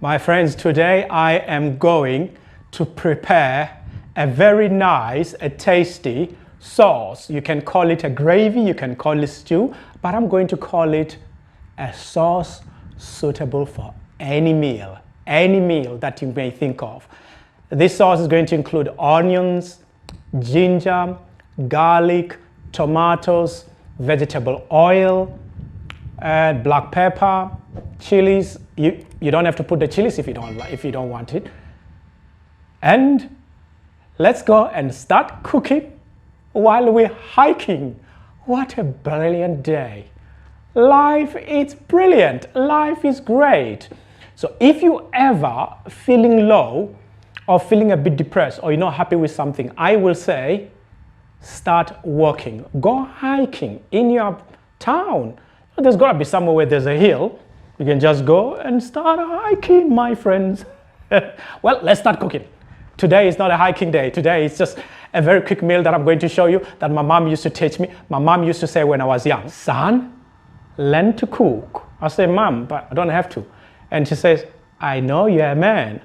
My friends, today I am going to prepare a very nice, a tasty sauce. You can call it a gravy, you can call it stew, but I'm going to call it a sauce suitable for any meal that you may think of. This sauce is going to include onions, ginger, garlic, tomatoes, vegetable oil, and black pepper, chilies. You don't have to put the chilies if you don't want it. And let's go and start cooking while we're hiking. What a brilliant day. Life is brilliant. Life is great. So if you ever feeling low or feeling a bit depressed or you're not happy with something, I will say start walking. Go hiking in your town. There's got to be somewhere where there's a hill. You can just go and start hiking, my friends. Well, let's start cooking. Today is not a hiking day. Today is just a very quick meal that I'm going to show you that my mom used to teach me. My mom used to say when I was young, son, learn to cook. I say, Mom, but I don't have to. And she says, I know you're a man,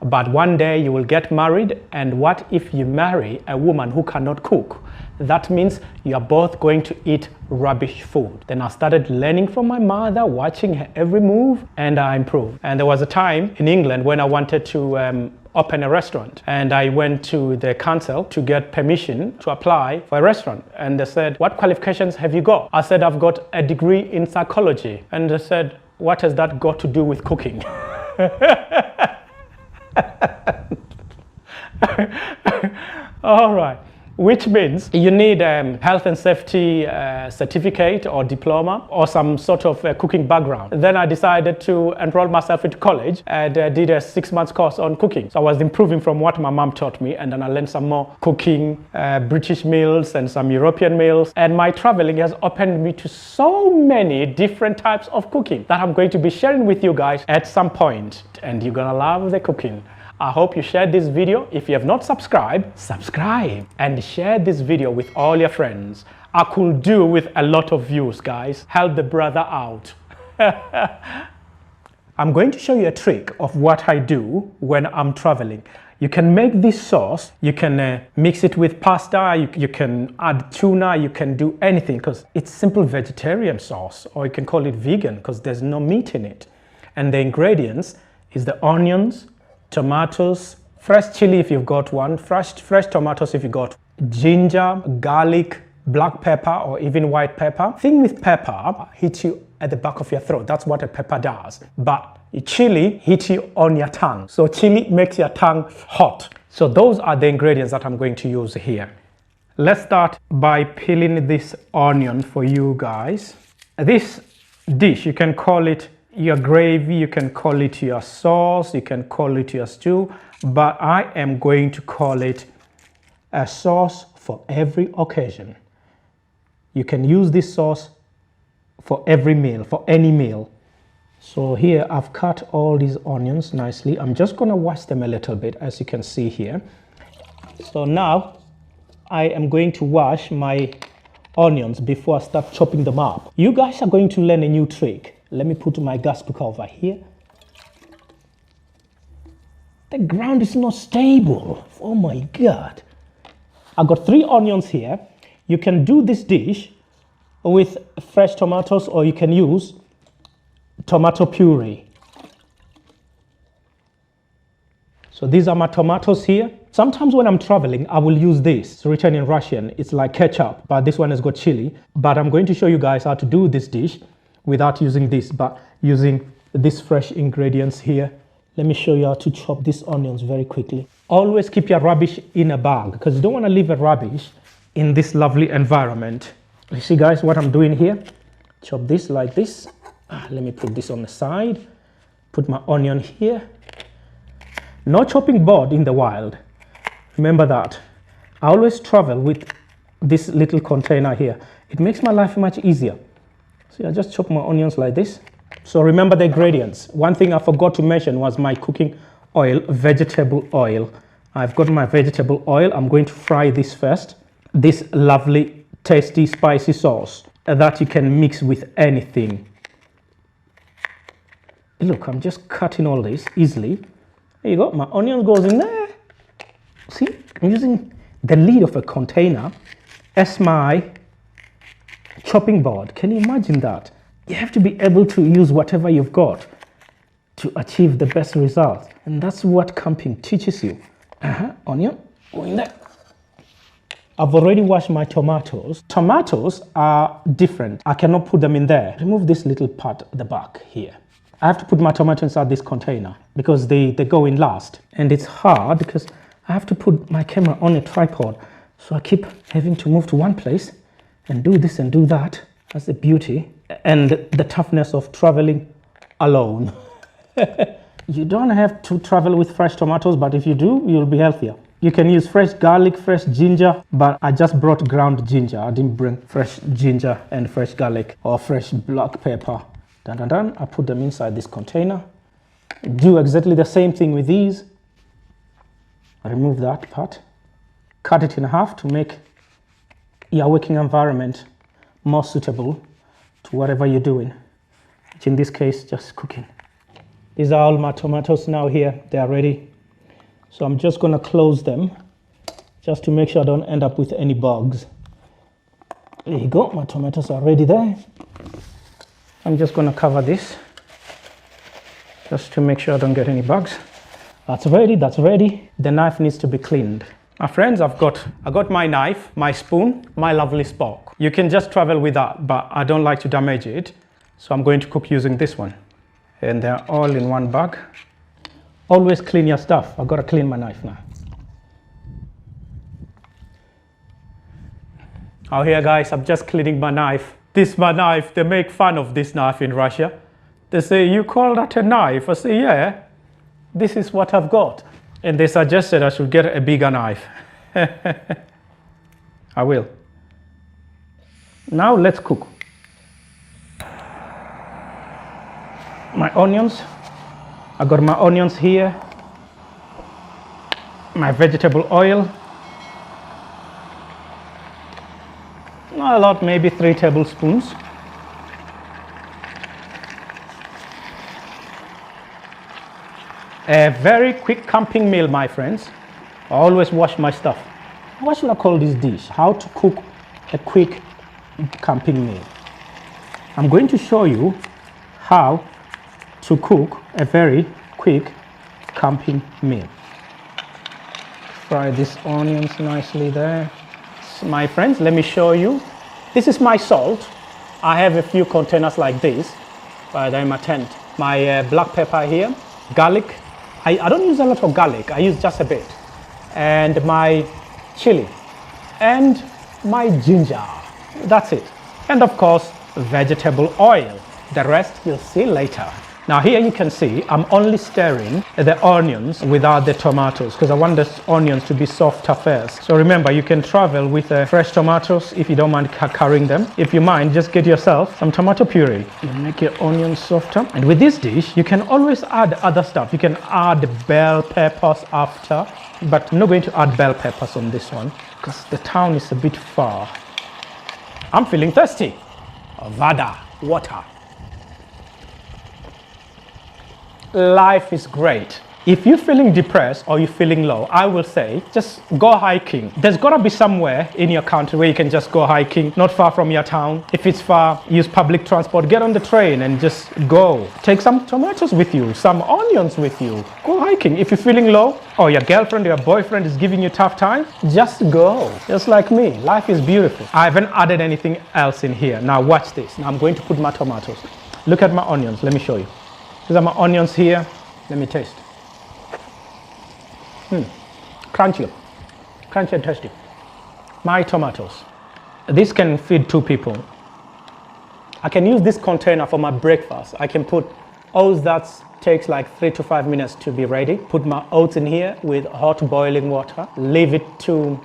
but one day you will get married, and what if you marry a woman who cannot cook? That means you are both going to eat rubbish food. Then I started learning from my mother, watching her every move, and I improved. And there was a time in England when I wanted to open a restaurant, and I went to the council to get permission to apply for a restaurant, and they said, what qualifications have you got? I said, I've got a degree in psychology. And they said, what has that got to do with cooking? All right, which means you need a health and safety certificate or diploma or some sort of cooking background. Then I decided to enroll myself into college and did a 6-month course on cooking. So I was improving from what my mom taught me, and then I learned some more cooking, British meals and some European meals. And my traveling has opened me to so many different types of cooking that I'm going to be sharing with you guys at some point. And you're gonna love the cooking. I hope you shared this video. If you have not subscribed, subscribe and share this video with all your friends. I could do with a lot of views, guys. Help the brother out. I'm going to show you a trick of what I do when I'm traveling. You can make this sauce, you can mix it with pasta, you can add tuna, you can do anything because it's simple vegetarian sauce, or you can call it vegan because there's no meat in it. And the ingredients is the onions, tomatoes, fresh chili if you've got one, fresh tomatoes if you got, ginger, garlic, black pepper or even white pepper. Thing with pepper hits you at the back of your throat. That's what a pepper does. But chili hits you on your tongue. So chili makes your tongue hot. So those are the ingredients that I'm going to use here. Let's start by peeling this onion for you guys. This dish, you can call it your gravy, you can call it your sauce, you can call it your stew, but I am going to call it a sauce for every occasion. You can use this sauce for every meal, for any meal. So here I've cut all these onions nicely. I'm just going to wash them a little bit, as you can see here. So now I am going to wash my onions before I start chopping them up. You guys are going to learn a new trick. Let me put my gas cooker over here. The ground is not stable. Oh my God. I've got 3 onions here. You can do this dish with fresh tomatoes, or you can use tomato puree. So these are my tomatoes here. Sometimes when I'm traveling, I will use this. It's written in Russian. It's like ketchup, but this one has got chili. But I'm going to show you guys how to do this dish without using this, but using these fresh ingredients here. Let me show you how to chop these onions very quickly. Always keep your rubbish in a bag because you don't want to leave a rubbish in this lovely environment. You see guys what I'm doing here? Chop this like this. Let me put this on the side. Put my onion here. No chopping board in the wild. Remember that. I always travel with this little container here. It makes my life much easier. So I just chop my onions like this. So remember the ingredients. One thing I forgot to mention was my cooking oil, vegetable oil. I've got my vegetable oil. I'm going to fry this first. This lovely, tasty, spicy sauce that you can mix with anything. Look, I'm just cutting all this easily. There you go, my onion goes in there. See, I'm using the lid of a container as my chopping board. Can you imagine that? You have to be able to use whatever you've got to achieve the best results. And that's what camping teaches you. Onion, go in there. I've already washed my tomatoes. Tomatoes are different. I cannot put them in there. Remove this little part at the back here. I have to put my tomato inside this container because they go in last. And it's hard because I have to put my camera on a tripod. So I keep having to move to one place and do this and do that. That's the beauty and the toughness of traveling alone. You don't have to travel with fresh tomatoes, but if you do, you'll be healthier. You can use fresh garlic, fresh ginger, but I just brought ground ginger. I didn't bring fresh ginger and fresh garlic or fresh black pepper. Dun, dun, dun. I put them inside this container. Do exactly the same thing with these. Remove that part. Cut it in half to make your working environment more suitable to whatever you're doing, which in this case, just cooking. These are all my tomatoes now here. They are ready. So I'm just going to close them just to make sure I don't end up with any bugs. There you go. My tomatoes are ready there. I'm just going to cover this just to make sure I don't get any bugs. That's ready. That's ready. The knife needs to be cleaned. My friends, I got my knife, my spoon, my lovely spork. You can just travel with that, but I don't like to damage it. So I'm going to cook using this one. And they're all in one bag. Always clean your stuff. I've got to clean my knife now. Oh, here guys, I'm just cleaning my knife. This is my knife. They make fun of this knife in Russia. They say, you call that a knife? I say, yeah, this is what I've got. And they suggested I should get a bigger knife. I will. Now let's cook. My onions. I got my onions here. My vegetable oil. Not a lot, maybe 3 tablespoons. A very quick camping meal, my friends. I always wash my stuff. What should I call this dish? How to cook a quick camping meal. I'm going to show you how to cook a very quick camping meal. Fry these onions nicely there. So my friends, let me show you. This is my salt. I have a few containers like this, but in my tent. My black pepper here, garlic. I don't use a lot of garlic, I use just a bit. And my chili and my ginger. That's it. And of course, vegetable oil. The rest you'll see later. Now here you can see I'm only stirring the onions without the tomatoes because I want the onions to be softer first. So remember, you can travel with fresh tomatoes if you don't mind carrying them. If you mind, just get yourself some tomato puree and make your onions softer. And with this dish, you can always add other stuff. You can add bell peppers after, but I'm not going to add bell peppers on this one because the town is a bit far. I'm feeling thirsty. Vada, water. Life is great. If you're feeling depressed or you're feeling low, I will say just go hiking. There's got to be somewhere in your country where you can just go hiking, not far from your town. If it's far, use public transport, get on the train and just go. Take some tomatoes with you, some onions with you. Go hiking. If you're feeling low or your girlfriend or your boyfriend is giving you a tough time, just go. Just like me. Life is beautiful. I haven't added anything else in here. Now watch this. Now I'm going to put my tomatoes. Look at my onions. Let me show you. These are my onions here. Let me taste. Crunchy and tasty. My tomatoes. This can feed 2 people. I can use this container for my breakfast. I can put oats that takes like 3 to 5 minutes to be ready. Put my oats in here with hot boiling water. Leave it to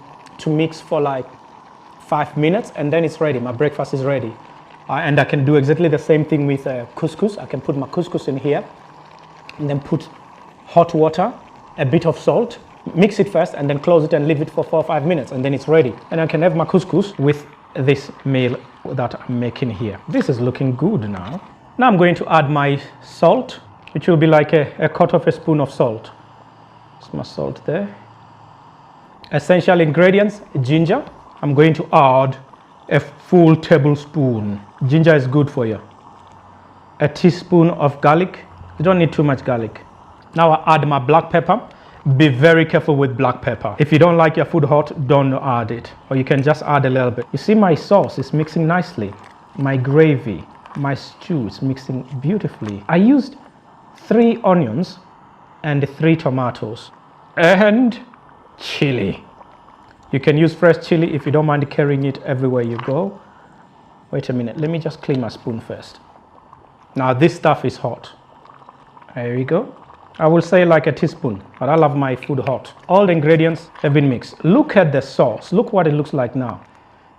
mix for like 5 minutes and then it's ready. My breakfast is ready. And I can do exactly the same thing with couscous. I can put my couscous in here and then put hot water, a bit of salt, mix it first and then close it and leave it for 4 or 5 minutes and then it's ready. And I can have my couscous with this meal that I'm making here. This is looking good now. Now I'm going to add my salt. which will be like a quarter of a spoon of salt. That's my salt there. Essential ingredients, ginger. I'm going to add a full tablespoon. Ginger is good for you. A teaspoon of garlic. You don't need too much garlic. Now I add my black pepper. Be very careful with black pepper. If you don't like your food hot, don't add it. Or you can just add a little bit. You see my sauce is mixing nicely. My gravy, my stew is mixing beautifully. I used 3 onions and 3 tomatoes. And chili. You can use fresh chili if you don't mind carrying it everywhere you go. Wait a minute, let me just clean my spoon first. Now this stuff is hot. There we go. I will say like a teaspoon, but I love my food hot. All the ingredients have been mixed. Look at the sauce. Look what it looks like now.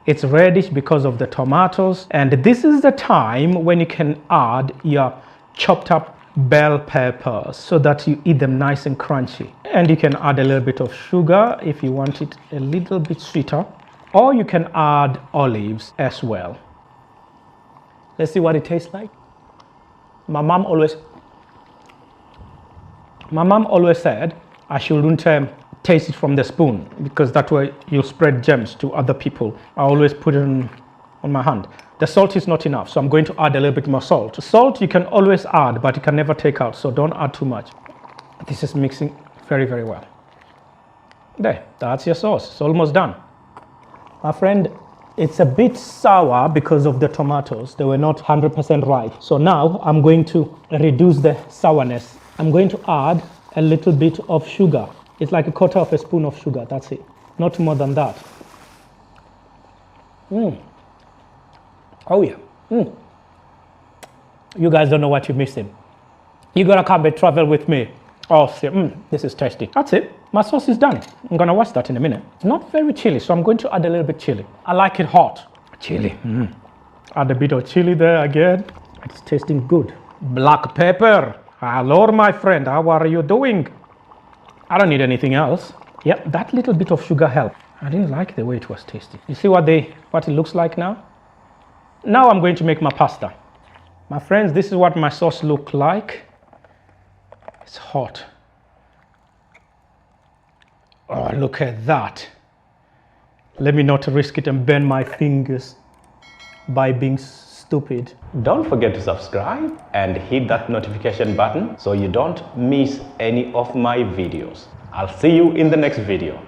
It's reddish because of the tomatoes. And this is the time when you can add your chopped up bell peppers so that you eat them nice and crunchy. And you can add a little bit of sugar if you want it a little bit sweeter. Or you can add olives as well. Let's see what it tastes like. My mom always said I shouldn't taste it from the spoon because that way you'll spread germs to other people. I always put it on my hand. The salt is not enough, so I'm going to add a little bit more salt. Salt you can always add, but you can never take out, so don't add too much. This is mixing very, very well. There, that's your sauce. It's almost done. My friend, it's a bit sour because of the tomatoes. They were not 100% ripe. So now I'm going to reduce the sourness. I'm going to add a little bit of sugar. It's like a quarter of a spoon of sugar, that's it. Not more than that. Oh yeah. You guys don't know what you're missing. You're gonna come and travel with me. Oh, see, this is tasty. That's it. My sauce is done. I'm gonna wash that in a minute. It's not very chili, so I'm going to add a little bit chili. I like it hot. Chili. Add a bit of chili there again. It's tasting good. Black pepper. Hello, my friend. How are you doing? I don't need anything else. Yep, that little bit of sugar helped. I didn't like the way it was tasty. You see what it looks like now? Now I'm going to make my pasta. My friends, this is what my sauce looks like. It's hot. Oh, look at that. Let me not risk it and burn my fingers by being stupid. Don't forget to subscribe and hit that notification button so you don't miss any of my videos. I'll see you in the next video.